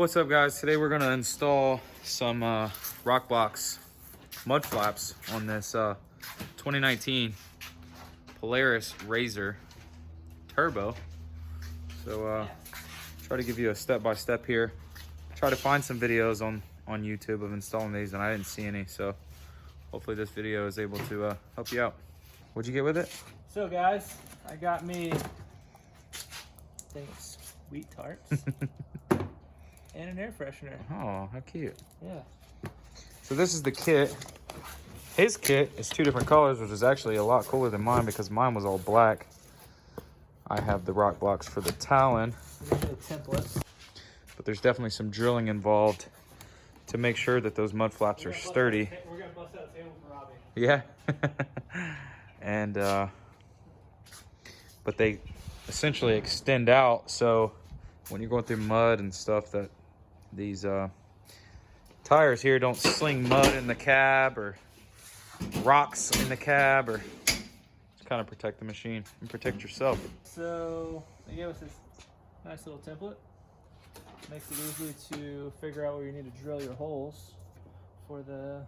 What's up, guys? Today we're gonna install some ROKBLOKZ mud flaps on this 2019 Polaris RZR Turbo. So try to give you a step-by-step here. Try to find some videos on YouTube of installing these, and I didn't see any, so hopefully this video is able to help you out. What'd you get with it? So guys, I got me, I think it's Sweet Tarts and an air freshener. Oh, how cute. Yeah. So this is the kit. His kit is two different colors, which is actually a lot cooler than mine because mine was all black. I have the ROKBLOKZ for the Talon. These are the templates. But there's definitely some drilling involved to make sure that those mud flaps are sturdy. We're gonna bust out a table for Robbie. Yeah. And but they essentially extend out, so when you're going through mud and stuff, that these tires here don't sling mud in the cab or rocks in the cab, or just kind of protect the machine and protect yourself. So they gave us this nice little template. Makes it easy to figure out where you need to drill your holes for the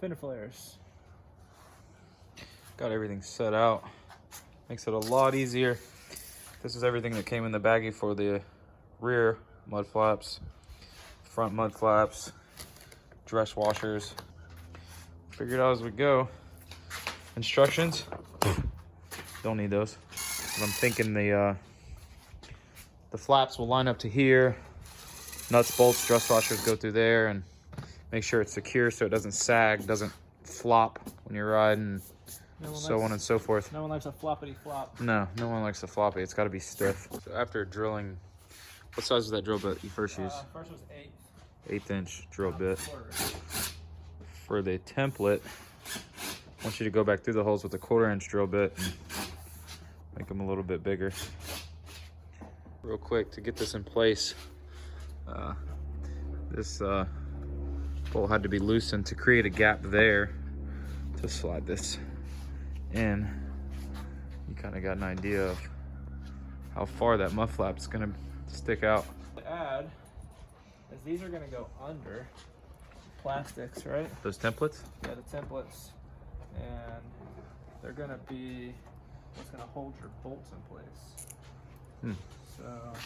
fender flares. Got everything set out. Makes it a lot easier. This is everything that came in the baggie for the rear mud flaps, front mud flaps, dress washers. Figured out as we go. Instructions, don't need those. But I'm thinking the flaps will line up to here. Nuts, bolts, dress washers go through there, and make sure it's secure so it doesn't sag, doesn't flop when you're riding, so on and so forth. No one likes a floppity flop. No one likes a floppy. It's got to be stiff. So after drilling, what size was that drill bit you first used? First was 1/8 inch drill bit. For the template, I want you to go back through the holes with a 1/4 inch drill bit and make them a little bit bigger. Real quick, to get this in place, this bolt had to be loosened to create a gap there to slide this in. You kind of got an idea of how far that mud flap is going to stick out. To add, is these are going to go under plastics, right? Those templates? Yeah, the templates, and they're going to be what's going to hold your bolts in place. So,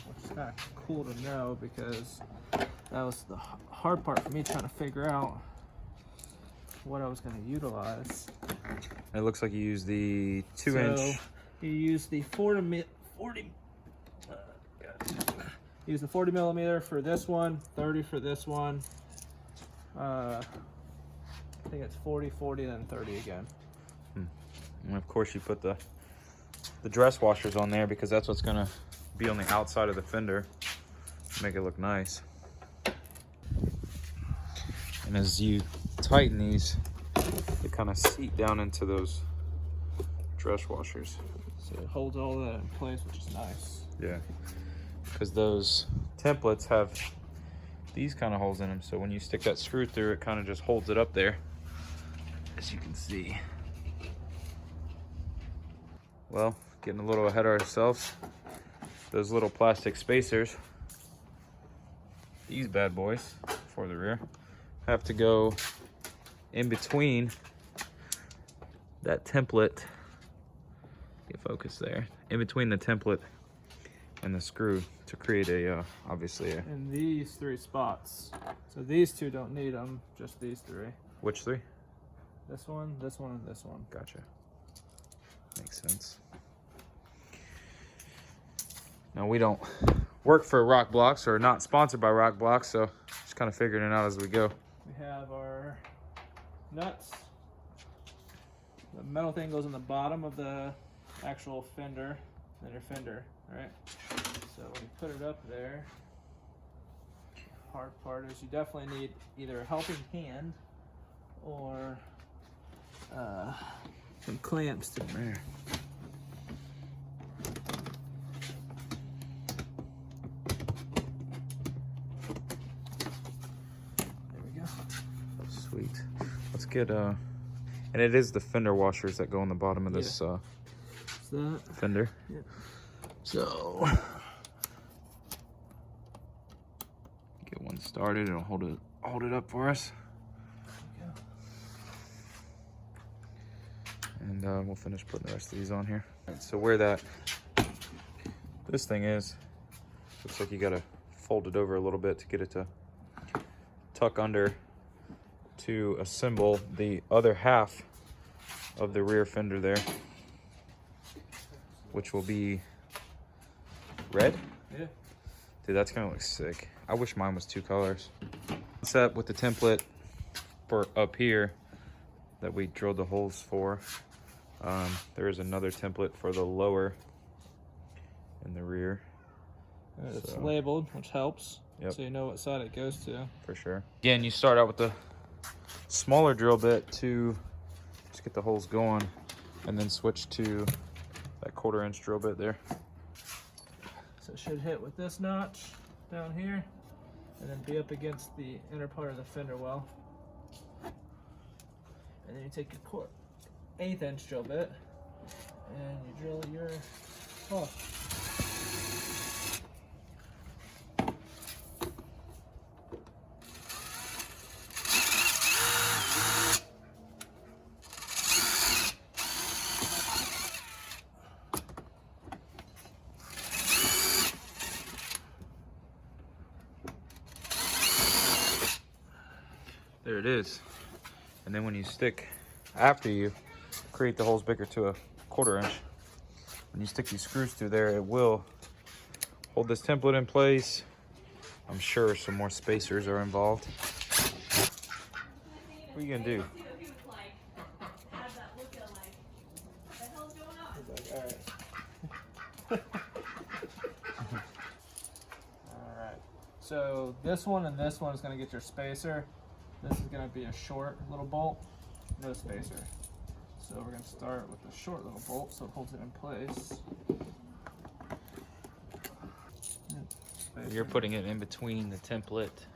which is kind of cool to know, because that was the hard part for me, trying to figure out what I was going to utilize. It looks like you use the 2-inch. You use the 40 millimeter for this one, 30 for this one. I think it's 40, 40, then 30 again. And of course you put the dress washers on there because that's what's going to be on the outside of the fender to make it look nice. And as you tighten these, they kind of seat down into those dress washers. So it holds all that in place, which is nice. Yeah, because those templates have these kind of holes in them, so when you stick that screw through, it kind of just holds it up there, as you can see. Well, getting a little ahead of ourselves. Those little plastic spacers, these bad boys for the rear, have to go in between that template. Get focus there. In between the template and the screw to create a, obviously a... In these 3 spots. So these 2 don't need them, just these 3. Which 3? This one, and this one. Gotcha. Makes sense. Now, we don't work for ROKBLOKZ, or not sponsored by ROKBLOKZ, so just kind of figuring it out as we go. We have our nuts. The metal thing goes in the bottom of the actual fender, then your fender, right? So when you put it up there, the hard part is you definitely need either a helping hand or some clamps to there. Sweet. Let's get and it is the fender washers that go on the bottom of this fender. Yeah. So one started. It'll hold it up for us. And we'll finish putting the rest of these on here. Right, so where this thing is, looks like you gotta fold it over a little bit to get it to tuck under to assemble the other half of the rear fender there, which will be red. Yeah. Dude, that's gonna look sick. I wish mine was 2 colors. Set with the template for up here that we drilled the holes for. There is another template for the lower in the rear. It's labeled, which helps. Yep. So you know what side it goes to. For sure. Again, you start out with the smaller drill bit to just get the holes going, and then switch to that 1/4 inch drill bit there. So it should hit with this notch down here, and then be up against the inner part of the fender well. And then you take your 1/8 inch drill bit and you drill your hole. There it is. And then when you stick, after you create the holes bigger to a 1/4 inch, when you stick these screws through there, it will hold this template in place. I'm sure some more spacers are involved. What are you gonna do? Alright. So this one and this one is going to get your spacer. This is going to be a short little bolt, no spacer. So we're going to start with the short little bolt so it holds it in place. You're putting it in between the template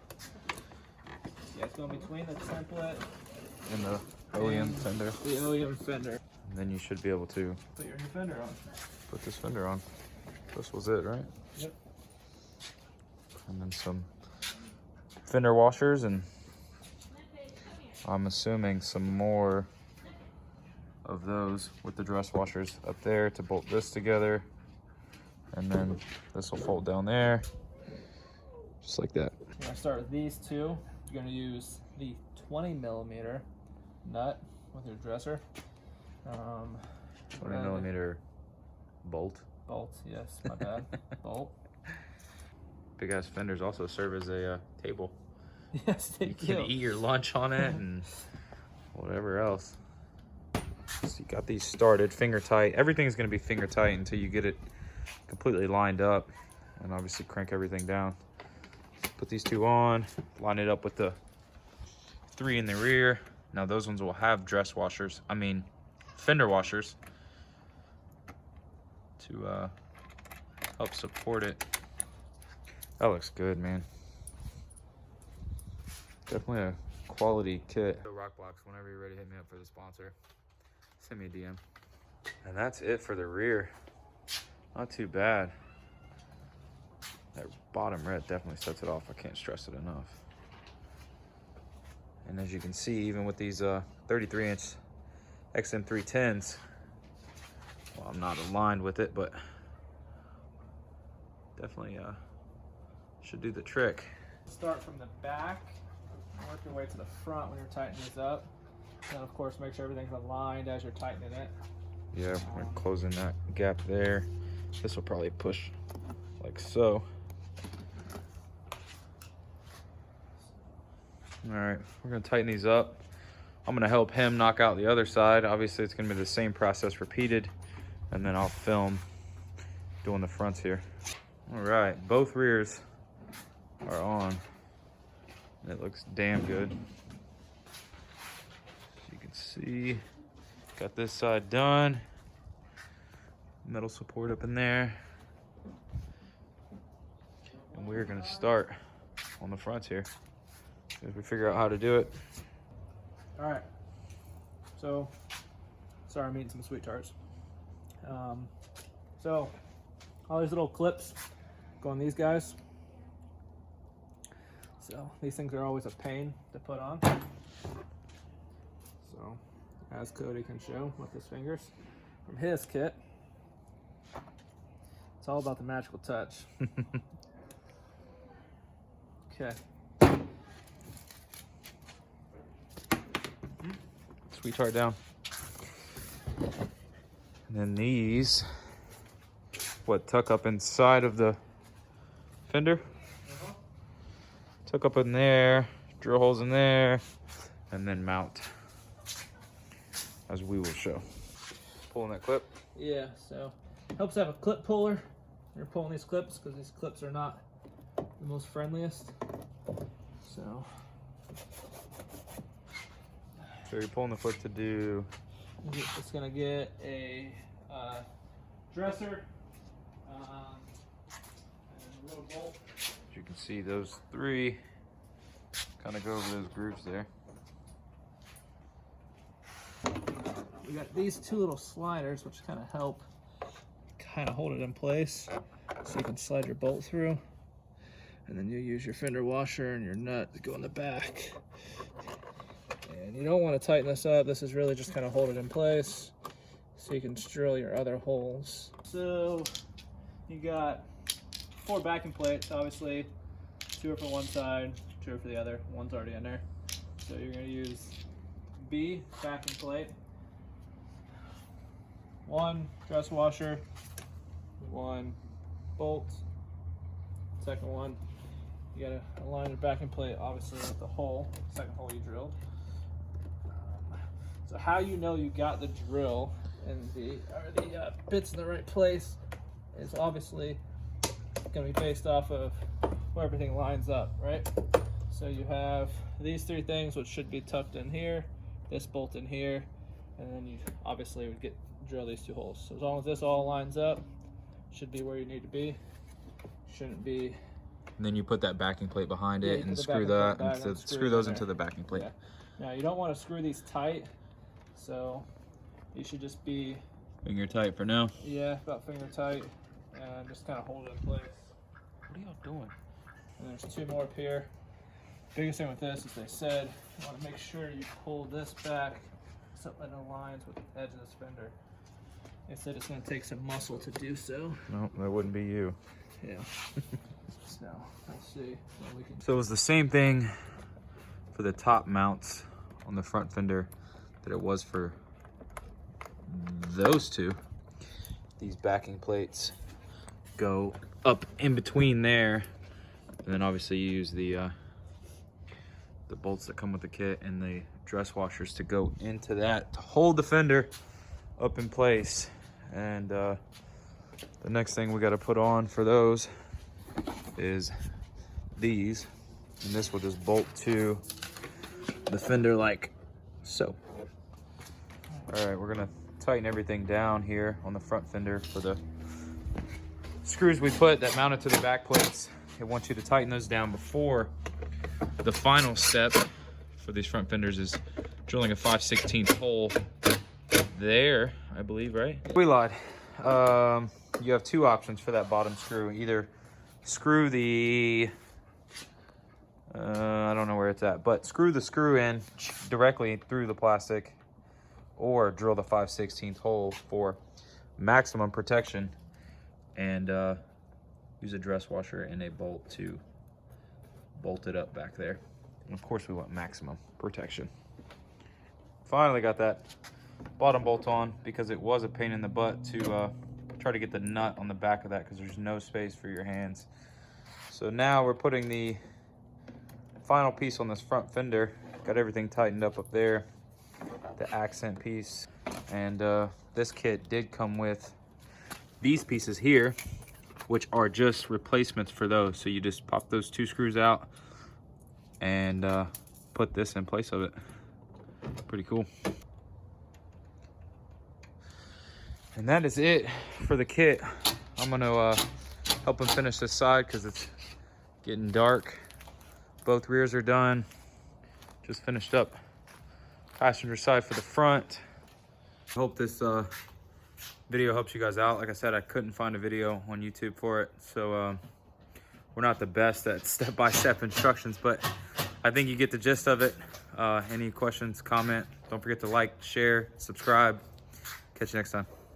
Yeah, it's going between the template and the OEM fender. The OEM fender. And then you should be able to Put your new fender on. put this fender on. This was it, right? Yep. And then some fender washers, and I'm assuming some more of those with the dress washers up there to bolt this together. And then this will fold down there, just like that. We're going to start with these two. You're going to use the 20mm nut with your dresser. 20mm bolt. Bolt, yes, my bad. Bolt. Big ass fenders also serve as a table. Yes, they You can eat your lunch on it and whatever else. So you got these started, finger tight. Everything's gonna be finger tight until you get it completely lined up, and obviously crank everything down. Put these two on, line it up with the 3 in the rear. Now those ones will have dress washers, fender washers to help support it. That looks good, man. Definitely a quality kit. ROKBLOKZ, whenever you're ready, hit me up for the sponsor. Send me a DM. And that's it for the rear. Not too bad. That bottom red definitely sets it off. I can't stress it enough. And as you can see, even with these 33-inch XM310s, well, I'm not aligned with it, but definitely should do the trick. Start from the back, work your way to the front when you're tightening these up. And of course, make sure everything's aligned as you're tightening it. Yeah, we're closing that gap there. This will probably push like so. All right, we're gonna tighten these up. I'm gonna help him knock out the other side. Obviously, it's gonna be the same process repeated, and then I'll film doing the fronts here. All right, both rears are on. It looks damn good. As you can see, got this side done. Metal support up in there. And we're gonna start on the fronts here as we figure out how to do it. All right. So, sorry, I'm eating some sweet tarts. So, all these little clips go on these guys. So these things are always a pain to put on. So as Cody can show with his fingers from his kit, it's all about the magical touch. Okay. Sweetheart down. And then these, what, tuck up inside of the fender? Tuck up in there, drill holes in there, and then mount, as we will show. Pulling that clip. Yeah, so helps have a clip puller. You're pulling these clips because these clips are not the most friendliest. So you're pulling the foot to do. It's gonna get a dresser and a little bolt. As you can see, those three kind of go over those grooves there. We got these two little sliders, which kind of help kind of hold it in place, so you can slide your bolt through, and then you use your fender washer and your nut to go in the back. And you don't want to tighten this up. This is really just kind of hold it in place so you can drill your other holes. So you got 4 backing plates, obviously 2 are for one side, 2 are for the other. One's already in there. So you're going to use B backing plate, 1 dress washer, 1 bolt, second one. You gotta align your backing plate obviously with the hole, second hole you drilled. So how you know you got the drill and the bits in the right place is obviously gonna be based off of where everything lines up, right? So you have these 3 things which should be tucked in here, this bolt in here, and then you obviously would drill these 2 holes. So as long as this all lines up, should be where you need to be. Shouldn't be. And then you put that backing plate behind it and screw that, and screw those into the backing plate. Yeah. Now you don't want to screw these tight, so you should just be finger tight for now. Yeah, about finger tight, and just kind of hold it in place. What are y'all doing? And there's 2 more up here. Biggest thing with this is they said you want to make sure you pull this back so it aligns with the edge of this fender. They said it's going to take some muscle to do so. No, that wouldn't be you. Yeah. So let's see. So it was the same thing for the top mounts on the front fender that it was for those 2. These backing plates go up in between there, and then obviously you use the bolts that come with the kit and the dress washers to go into that to hold the fender up in place. And the next thing we got to put on for those is these, and this will just bolt to the fender like so. All right, we're gonna tighten everything down here on the front fender for the screws we put that mounted to the back plates. I want you to tighten those down before the final step for these front fenders is drilling a 5/16 hole there, I believe, right? We lied. You have 2 options for that bottom screw. Either screw the, I don't know where it's at, but screw the screw in directly through the plastic, or drill the 5/16 hole for maximum protection, and use a dress washer and a bolt to bolt it up back there. And of course we want maximum protection. Finally got that bottom bolt on because it was a pain in the butt to try to get the nut on the back of that because there's no space for your hands. So now we're putting the final piece on this front fender. Got everything tightened up there, the accent piece, and this kit did come with these pieces here, which are just replacements for those. So you just pop those 2 screws out and put this in place of it. Pretty cool. And that is it for the kit. I'm gonna help him finish this side because it's getting dark. Both rears are done. Just finished up passenger side for the front. I hope this video helps you guys out. Like I said, I couldn't find a video on YouTube for it, so we're not the best at step-by-step instructions, but I think you get the gist of it. Any questions, comment. Don't forget to like, share, subscribe. Catch you next time.